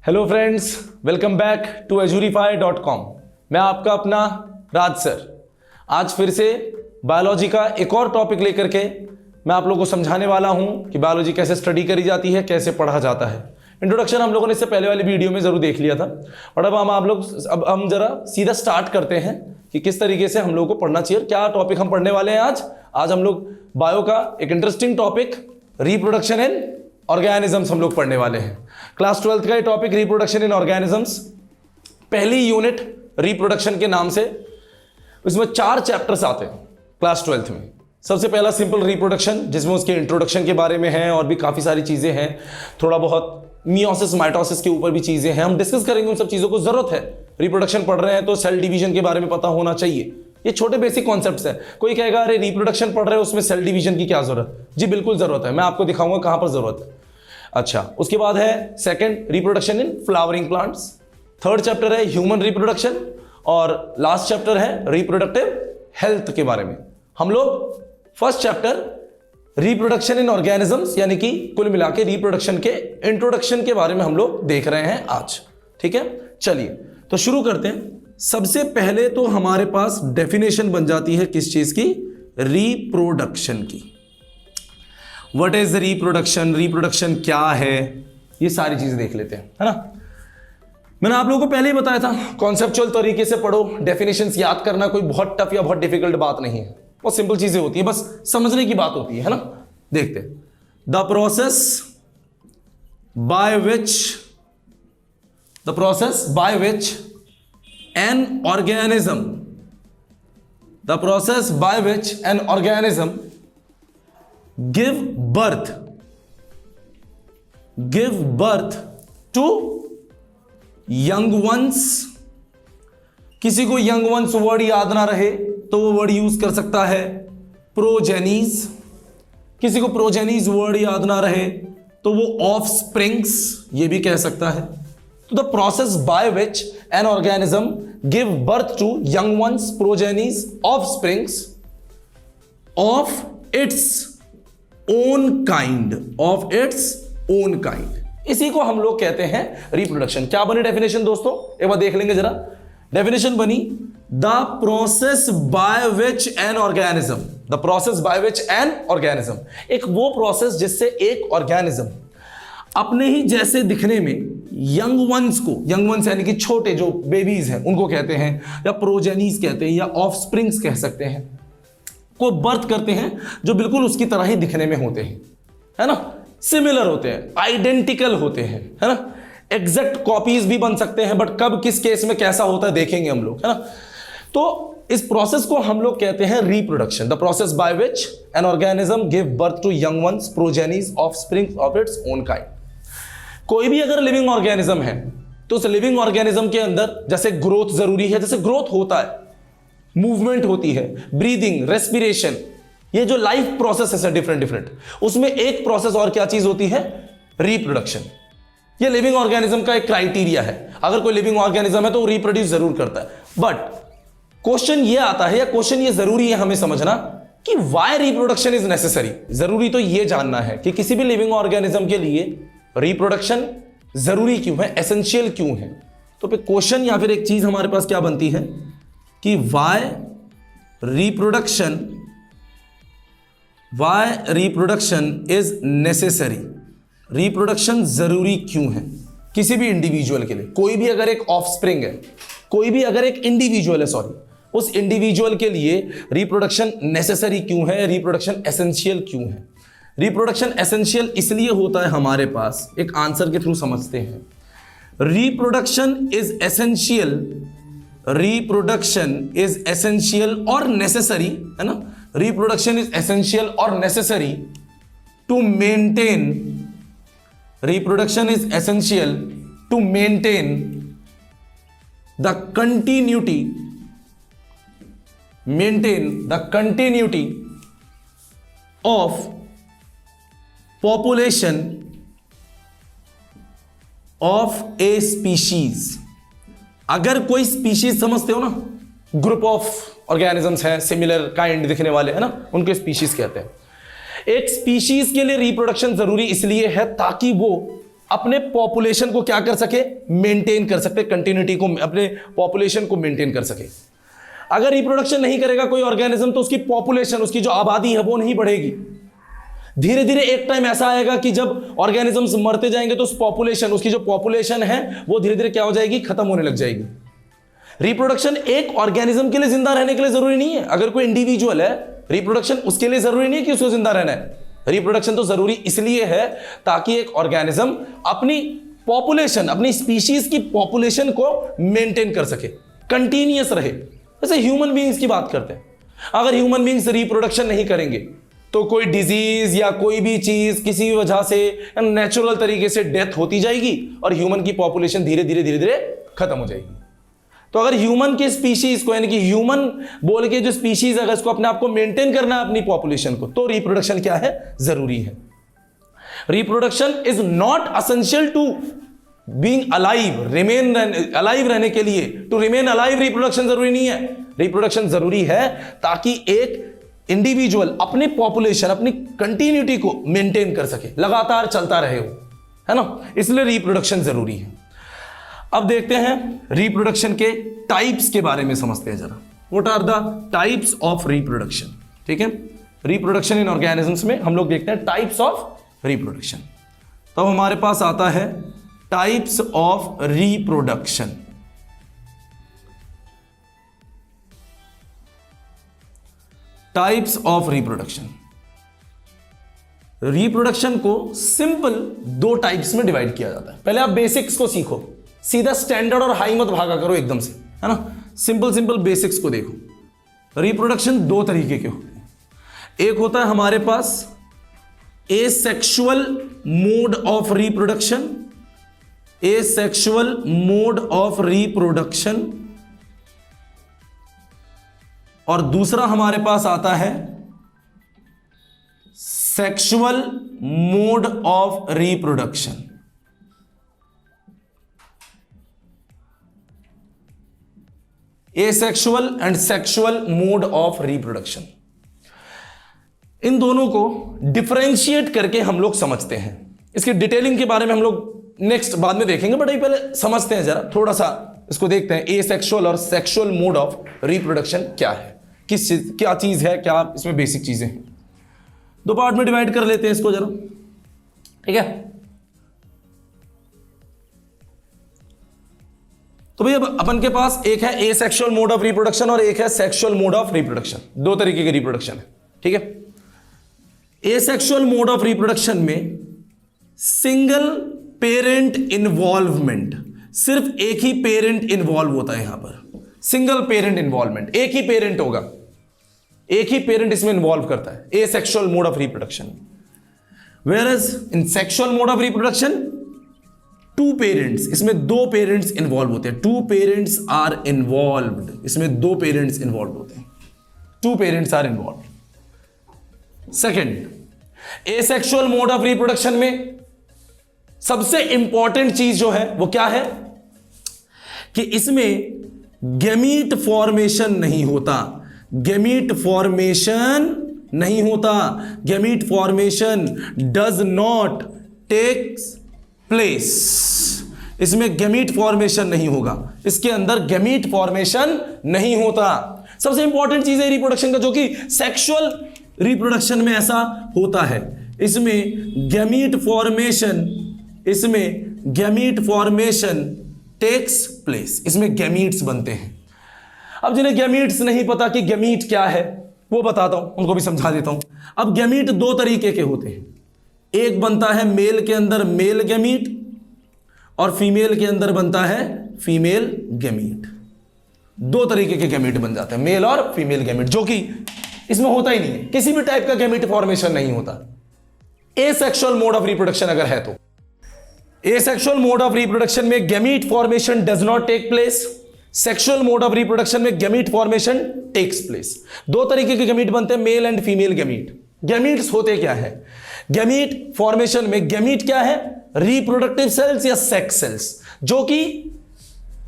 Hello friends, welcome back to azurify.com। मैं आपका अपना राज सर। आज फिर से बायोलॉजी का एक और टॉपिक लेकर के मैं आप लोगों को समझाने वाला हूं कि बायोलॉजी कैसे स्टडी करी जाती है, कैसे पढ़ा जाता है। इंट्रोडक्शन हम लोगों ने इससे पहले वाली वीडियो में जरूर देख लिया था और अब हम जरा सीधा स्टार्ट करते हैं कि किस तरीके से हम लोग को पढ़ना चाहिए। क्या टॉपिक हम पढ़ने वाले हैं आज हम लोग बायो का एक interesting topic reproduction in organisms हम लोग पढ़ने वाले हैं। क्लास 12th का ये टॉपिक रिप्रोडक्शन इन ऑर्गेनिजम्स, पहली यूनिट रिप्रोडक्शन के नाम से। इसमें 4 चैप्टर्स आते हैं क्लास 12th में। सबसे पहला सिंपल रिप्रोडक्शन, जिसमें उसके इंट्रोडक्शन के बारे में है और भी काफ़ी सारी चीज़ें हैं। थोड़ा बहुत मियोसिस माइटोसिस के ऊपर भी चीज़ें हैं, हम डिस्कस करेंगे उन सब चीज़ों को। ज़रूरत है, रिप्रोडक्शन पढ़ रहे हैं तो सेल डिवीजन के बारे में पता होना चाहिए। ये छोटे बेसिक कॉन्सेप्ट्स हैं। कोई कहेगा अरे रिप्रोडक्शन पढ़ रहे हैं उसमें सेल डिवीजन की क्या जरूरत? जी बिल्कुल जरूरत है, मैं आपको दिखाऊंगा कहां पर जरूरत है। अच्छा, उसके बाद है second reproduction in flowering plants, third chapter है ह्यूमन रिप्रोडक्शन और लास्ट चैप्टर है रिप्रोडक्टिव हेल्थ के बारे में। हम लोग first chapter reproduction in organisms यानी कि कुल मिला के रिप्रोडक्शन के इंट्रोडक्शन के बारे में हम लोग देख रहे हैं आज। ठीक है, चलिए तो शुरू करते हैं। सबसे पहले तो हमारे पास डेफिनेशन बन जाती है किस चीज की? रिप्रोडक्शन की। व्हाट इज रिप्रोडक्शन, रिप्रोडक्शन क्या है, ये सारी चीजें देख लेते हैं, है ना। मैंने आप लोगों को पहले ही बताया था कॉन्सेप्चुअल तरीके से पढ़ो। डेफिनेशंस याद करना कोई बहुत टफ या बहुत डिफिकल्ट बात नहीं है, बहुत सिंपल चीजें होती है, बस समझने की बात होती है ना। देखते हैं। The process by which an organism give birth to young ones। किसी को young ones वर्ड याद ना रहे तो वो वर्ड यूज कर सकता है प्रोजेनीज। किसी को प्रोजेनीज वर्ड याद ना रहे तो वो ऑफस्प्रिंग्स ये भी कह सकता है। तो the process by which an organism give birth to young ones, progenies, offsprings of its own kind, इसी को हम लोग कहते हैं रिप्रोडक्शन। क्या बनी डेफिनेशन दोस्तों, एक बार देख लेंगे जरा। डेफिनेशन बनी the process by which an organism, एक वो प्रोसेस जिससे एक ऑर्गेनिज्म अपने ही जैसे दिखने में यंग वंस यानी कि छोटे जो बेबीज हैं उनको कहते हैं, या प्रोजेनीज कहते हैं, या ऑफस्प्रिंग्स कह सकते हैं, को बर्थ करते हैं जो बिल्कुल उसकी तरह ही दिखने में होते हैं, है ना। सिमिलर होते हैं, आइडेंटिकल होते हैं, है ना। एग्जैक्ट कॉपीज भी बन सकते हैं, बट कब किस केस में कैसा होता है देखेंगे हम लोग, है ना। तो इस प्रोसेस को हम लोग कहते हैं reproduction. The process by which an organism give birth to young ones, progenies, offsprings of its own kind. कोई भी अगर लिविंग ऑर्गेनिज्म है तो उस लिविंग ऑर्गेनिज्म के अंदर जैसे ग्रोथ जरूरी है, जैसे ग्रोथ होता है, मूवमेंट होती है, ब्रीदिंग, रेस्पिरेशन, ये जो लाइफ प्रोसेस है डिफरेंट, उसमें एक प्रोसेस और क्या चीज होती है? रिप्रोडक्शन। ये लिविंग ऑर्गेनिज्म का एक क्राइटेरिया है। अगर कोई लिविंग ऑर्गेनिज्म है तो वो रिप्रोड्यूस जरूर करता है। बट क्वेश्चन ये आता है, या क्वेश्चन ये जरूरी है हमें समझना कि वाई रिप्रोडक्शन इज नेसेसरी। जरूरी तो ये जानना है कि किसी भी लिविंग ऑर्गेनिज्म के लिए रिप्रोडक्शन जरूरी क्यों है, एसेंशियल क्यों है। तो फिर क्वेश्चन या फिर एक चीज हमारे पास क्या बनती है कि why reproduction is necessary. Reproduction जरूरी क्यों है किसी भी इंडिविजुअल के लिए। कोई भी अगर एक ऑफस्प्रिंग है, कोई भी अगर एक इंडिविजुअल है, उस इंडिविजुअल के लिए रिप्रोडक्शन नेसेसरी क्यों है, रिप्रोडक्शन एसेंशियल क्यों है। रिप्रोडक्शन एसेंशियल इसलिए होता है, हमारे पास एक आंसर के थ्रू समझते हैं। रिप्रोडक्शन इज एसेंशियल और नेसेसरी, है ना। रिप्रोडक्शन इज एसेंशियल और necessary to maintain the continuity of population of a species. अगर कोई स्पीशीज समझते हो ना, ग्रुप ऑफ ऑर्गेनिजम्स हैं सिमिलर काइंड दिखने वाले, है ना, उनको स्पीशीज कहते हैं। एक स्पीशीज के लिए रिप्रोडक्शन जरूरी इसलिए है ताकि वो अपने पॉपुलेशन को क्या कर सके, मेंटेन कर सकते, कंटिन्यूटी को, अपने पॉपुलेशन को मेंटेन कर सके। अगर रिप्रोडक्शन नहीं करेगा कोई ऑर्गेनिज्म तो उसकी पॉपुलेशन, उसकी जो आबादी है वो नहीं बढ़ेगी। धीरे धीरे एक टाइम ऐसा आएगा कि जब ऑर्गेनिजम्स मरते जाएंगे तो उस पॉपुलेशन, उसकी जो पॉपुलेशन है वो धीरे धीरे क्या हो जाएगी, खत्म होने लग जाएगी। रिप्रोडक्शन एक ऑर्गेनिज्म के लिए जिंदा रहने के लिए जरूरी नहीं है। अगर कोई इंडिविजुअल है, रिप्रोडक्शन उसके लिए जरूरी नहीं है कि उसको जिंदा रहना है। रिप्रोडक्शन तो जरूरी इसलिए है ताकि एक ऑर्गेनिज्म अपनी पॉपुलेशन, अपनी स्पीशीज की पॉपुलेशन को मेंटेन कर सके, कंटिन्यूअस रहे। जैसे ह्यूमन बीइंग्स की बात करते हैं, अगर ह्यूमन बीइंग्स रिप्रोडक्शन नहीं करेंगे तो कोई डिजीज या कोई भी चीज किसी भी वजह से नेचुरल तरीके से डेथ होती जाएगी और ह्यूमन की पॉपुलेशन धीरे धीरे खत्म हो जाएगी। तो अगर ह्यूमन के स्पीशीज को, यानी कि ह्यूमन बोल के जो स्पीशीज अगर इसको अपने आप को मेंटेन करना है अपनी पॉपुलेशन को, तो रिप्रोडक्शन क्या है, जरूरी है। Reproduction is not essential to being alive, remain alive रहने के लिए। टू रिमेन अलाइव रिप्रोडक्शन जरूरी नहीं है। रिप्रोडक्शन जरूरी है ताकि एक इंडिविजुअल अपनी पॉपुलेशन, अपनी कंटिन्यूटी को मेंटेन कर सके, लगातार चलता रहे वो, है ना, इसलिए रिप्रोडक्शन जरूरी है। अब देखते हैं रिप्रोडक्शन के टाइप्स के बारे में समझते हैं जरा। What are the types of reproduction. ठीक है, रिप्रोडक्शन इन ऑर्गेनिजम्स में हम लोग देखते हैं टाइप्स ऑफ रिप्रोडक्शन। तो हमारे पास आता है types of reproduction. Types of reproduction. Reproduction को सिंपल दो टाइप्स में डिवाइड किया जाता है। पहले आप बेसिक्स को सीखो, सीधा स्टैंडर्ड और हाई मत भागा करो एकदम से, है ना। सिंपल बेसिक्स को देखो। रिप्रोडक्शन दो तरीके के होते हैं। एक होता है हमारे पास asexual mode of reproduction, asexual mode of reproduction, और दूसरा हमारे पास आता है sexual mode of reproduction. Asexual and sexual mode of reproduction, इन दोनों को डिफरेंशिएट करके हम लोग समझते हैं। इसकी डिटेलिंग के बारे में हम लोग नेक्स्ट बाद में देखेंगे, बट पहले समझते हैं जरा, थोड़ा सा इसको देखते हैं। एसेक्सुअल और सेक्सुअल मोड ऑफ रिप्रोडक्शन क्या है, क्या चीज है, क्या इसमें बेसिक चीजें हैं। दो पार्ट में डिवाइड कर लेते हैं इसको जरा, ठीक है। तो भैया अपन के पास एक है एसेक्सुअल मोड ऑफ रिप्रोडक्शन और एक है सेक्सुअल मोड ऑफ रिप्रोडक्शन। दो तरीके के रिप्रोडक्शन है, ठीक है। एसेक्सुअल मोड ऑफ रिप्रोडक्शन में सिंगल पेरेंट इन्वॉल्वमेंट, सिर्फ एक ही पेरेंट इन्वॉल्व होता है यहां पर। सिंगल पेरेंट इन्वॉल्वमेंट, एक ही पेरेंट होगा, एक ही पेरेंट इसमें इन्वॉल्व करता है asexual mode of reproduction. Whereas in sexual mode of reproduction two parents, इसमें दो पेरेंट्स इन्वॉल्व होते हैं। टू पेरेंट्स आर इन्वॉल्व्ड, इसमें दो पेरेंट्स इन्वॉल्व होते हैं। Two parents are involved. Second, asexual mode of reproduction में सबसे इंपॉर्टेंट चीज जो है वो क्या है कि इसमें गैमीट फॉर्मेशन नहीं होता। गैमीट फॉर्मेशन नहीं होता, gamete formation does not takes place. इसमें गैमीट फॉर्मेशन नहीं होगा, इसके अंदर गैमीट फॉर्मेशन नहीं होता। सबसे इंपॉर्टेंट चीज है रिप्रोडक्शन का, जो कि सेक्सुअल रिप्रोडक्शन में ऐसा होता है। इसमें गैमीट फॉर्मेशन, इसमें गैमीट फॉर्मेशन टेक्स प्लेस, इसमें गैमीट्स बनते हैं। अब जिन्हें गैमीट्स नहीं पता कि गैमीट क्या है वो बताता हूं, उनको भी समझा देता हूं। अब गैमीट दो तरीके के होते हैं। एक बनता है मेल के अंदर मेल गैमीट और फीमेल के अंदर बनता है फीमेल गैमीट। दो तरीके के गैमीट बन जाते हैं, मेल और फीमेल गैमीट, जो कि इसमें होता ही नहीं है, किसी भी टाइप का गैमीट फॉर्मेशन नहीं होता। एसेक्सुअल मोड ऑफ रिप्रोडक्शन अगर है तो एसेक्सुअल मोड ऑफ रिप्रोडक्शन में gamete formation does not take place, sexual mode of reproduction में गैमीट फॉर्मेशन टेक्स प्लेस। दो तरीके के गैमीट बनते हैं, male and female gamete. Gametes होते क्या है? गैमीट फॉर्मेशन में गैमीट क्या है? रिप्रोडक्टिव सेल्स या सेक्स सेल्स, जो कि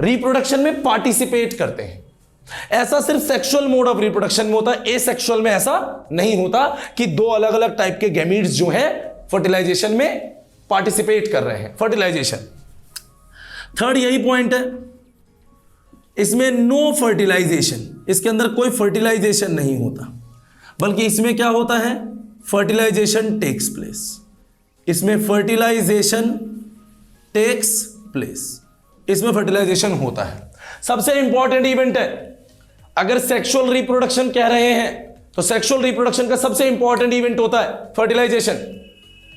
रिप्रोडक्शन में पार्टिसिपेट करते हैं। ऐसा सिर्फ सेक्सुअल मोड ऑफ रिप्रोडक्शन में होता है, एसेक्सुअल में ऐसा नहीं होता कि दो अलग अलग टाइप के गैमीट्स जो है फर्टिलाइजेशन में पार्टिसिपेट कर रहे हैं, फर्टिलाइजेशन। थर्ड यही पॉइंट है, इसमें नो फर्टिलाइजेशन, इसके अंदर कोई फर्टिलाइजेशन नहीं होता, बल्कि इसमें क्या होता है, फर्टिलाइजेशन टेक्स प्लेस, इसमें फर्टिलाइजेशन टेक्स प्लेस, इसमें फर्टिलाइजेशन होता है। सबसे इंपॉर्टेंट इवेंट है, अगर सेक्सुअल रिप्रोडक्शन कह रहे हैं तो सेक्सुअल रिप्रोडक्शन का सबसे इंपॉर्टेंट इवेंट होता है fertilisation,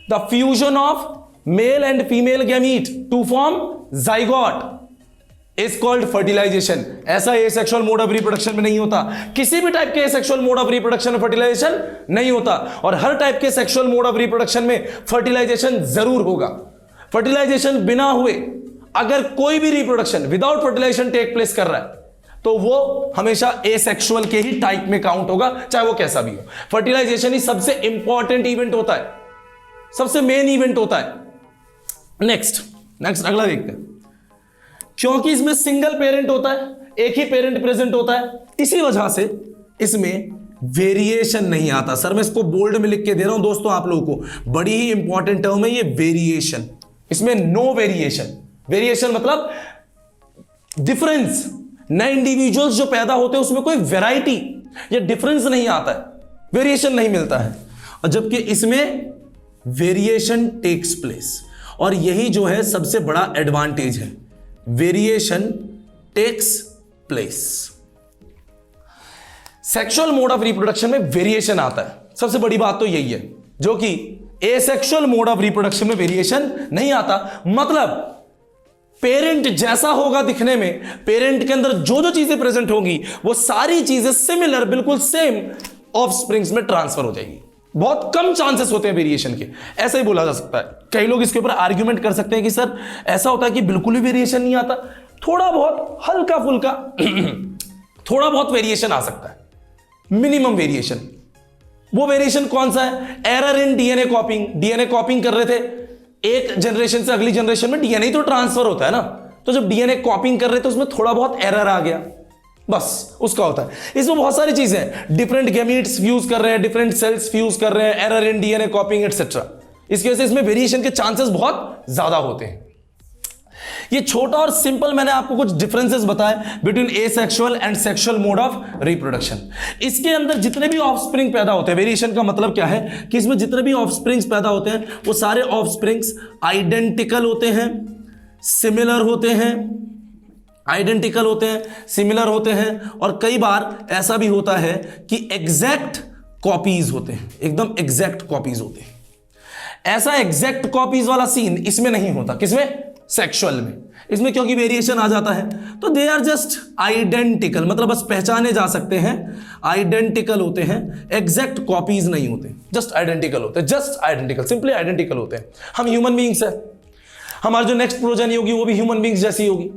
the fusion of male and female gamete to form zygote is called fertilisation. ऐसा एसेक्सुअल मोड ऑफ रिप्रोडक्शन में नहीं होता, किसी भी टाइप के एसेक्सुअल मोड ऑफ रिप्रोडक्शन में फर्टिलाइजेशन नहीं होता, और हर टाइप के सेक्सुअल मोड ऑफ रिप्रोडक्शन में फर्टिलाइजेशन जरूर होगा। फर्टिलाइजेशन बिना हुए अगर कोई भी reproduction without fertilisation take place कर रहा है तो वो हमेशा एसेक्सुअल के ही टाइप में काउंट होगा, चाहे वो कैसा भी हो। फर्टिलाइजेशन ही सबसे इंपॉर्टेंट इवेंट होता है, सबसे मेन इवेंट होता है। नेक्स्ट अगला देखते हैं। क्योंकि इसमें सिंगल पेरेंट होता है, एक ही पेरेंट प्रेजेंट होता है, इसी वजह से इसमें वेरिएशन नहीं आता। सर मैं इसको बोल्ड में लिख के दे रहा हूं दोस्तों आप लोगों को, बड़ी ही इंपॉर्टेंट टर्म है ये वेरिएशन। इसमें नो वेरिएशन, वेरिएशन मतलब डिफरेंस, नए इंडिविजुअल्स जो पैदा होते हैं उसमें कोई वैरायटी या डिफरेंस नहीं आता है, वेरिएशन नहीं मिलता है। और जबकि इसमें वेरिएशन टेक्स प्लेस, और यही जो है सबसे बड़ा एडवांटेज है, variation takes place. Sexual mode of reproduction में वेरिएशन आता है, सबसे बड़ी बात तो यही है, जो कि एसेक्सुअल मोड ऑफ रिप्रोडक्शन में वेरिएशन नहीं आता। मतलब पेरेंट जैसा होगा दिखने में, पेरेंट के अंदर जो जो चीजें प्रेजेंट होंगी वो सारी चीजें सिमिलर, बिल्कुल सेम ऑफस्प्रिंग्स में ट्रांसफर हो जाएगी। बहुत कम चांसेस होते हैं वेरिएशन के, ऐसा ही बोला जा सकता है। कई लोग इसके ऊपर आर्ग्यूमेंट कर सकते हैं कि सर ऐसा होता है कि बिल्कुल ही वेरिएशन नहीं आता, थोड़ा बहुत हल्का फुल्का थोड़ा बहुत वेरिएशन आ सकता है, मिनिमम वेरिएशन। वो वेरिएशन कौन सा है, एरर इन डीएनए कॉपिंग। डीएनए कॉपिंग कर रहे थे, एक जनरेशन से अगली जनरेशन में डीएनए तो ट्रांसफर होता है ना, तो जब डीएनए कॉपिंग कर रहे थे उसमें थोड़ा बहुत एरर आ गया, बस उसका होता है। इसमें बहुत सारी चीजें, डिफरेंट गैमीट्स फ्यूज कर रहे हैं, डिफरेंट सेल्स फ्यूज कर रहे हैं, एरर इन डीएनए कॉपिंग एटसेट्रा, इसकी वजह से इसमें वेरिएशन के चांसेस बहुत ज्यादा होते हैं। ये छोटा और सिंपल मैंने आपको कुछ डिफरेंसेस बताए between asexual and sexual mode of reproduction. इसके अंदर जितने भी ऑफस्प्रिंग पैदा होते हैं, वेरिएशन का मतलब क्या है कि इसमें जितने भी ऑफस्प्रिंग्स पैदा होते हैं वो सारे ऑफस्प्रिंग्स आइडेंटिकल होते हैं, सिमिलर होते हैं, आइडेंटिकल होते हैं, सिमिलर होते हैं, और कई बार ऐसा भी होता है कि एग्जैक्ट कॉपीज होते हैं, एकदम एग्जैक्ट कॉपीज होते हैं। ऐसा एग्जैक्ट कॉपीज वाला सीन इसमें नहीं होता, किसमें, सेक्सुअल में। इसमें क्योंकि वेरिएशन आ जाता है तो दे आर जस्ट आइडेंटिकल, मतलब बस पहचाने जा सकते हैं, आइडेंटिकल होते हैं, एग्जैक्ट कॉपीज नहीं होते, जस्ट आइडेंटिकल होते हैं, जस्ट आइडेंटिकल, सिंपली आइडेंटिकल होते हैं। हम ह्यूमन बींग्स है, हमारी जो नेक्स्ट प्रोजेनी होगी वो भी ह्यूमन बींग्स जैसी होगी,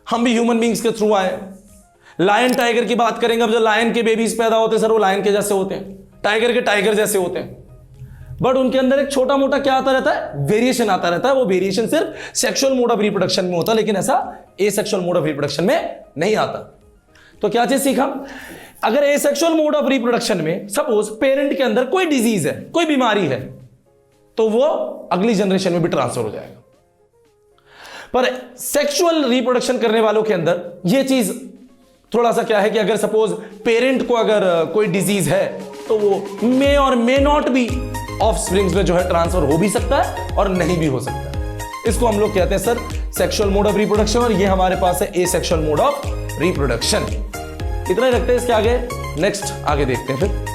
हम भी ह्यूमन बींग्स के थ्रू आए। लायन टाइगर की बात करेंगे, अब जो लायन के बेबीज पैदा होते हैं सर वो लायन के जैसे होते हैं, टाइगर के टाइगर जैसे होते हैं, बट उनके अंदर एक छोटा मोटा क्या आता रहता है, वेरिएशन आता रहता है। वो वेरिएशन सिर्फ सेक्सुअल मोड ऑफ रिप्रोडक्शन में होता है, लेकिन ऐसा एसेक्सुअल मोड ऑफ रिप्रोडक्शन में नहीं आता। तो क्या चीज सीखा, अगर एसेक्सुअल मोड ऑफ रिप्रोडक्शन में सपोज पेरेंट के अंदर कोई डिजीज है, कोई बीमारी है, तो वो अगली जनरेशन में भी ट्रांसफर हो जाएगा। पर सेक्सुअल रिप्रोडक्शन करने वालों के अंदर ये चीज थोड़ा सा क्या है कि अगर सपोज पेरेंट को अगर कोई डिजीज है तो वो मे और मे नॉट बी ऑफस्प्रिंग्स में जो है ट्रांसफर हो भी सकता है और नहीं भी हो सकता है। इसको हम लोग कहते हैं sir sexual mode of reproduction, और ये हमारे पास है एसेक्सुअल मोड ऑफ रिप्रोडक्शन। इतना ही रखते हैं, इसके आगे नेक्स्ट आगे देखते हैं फिर।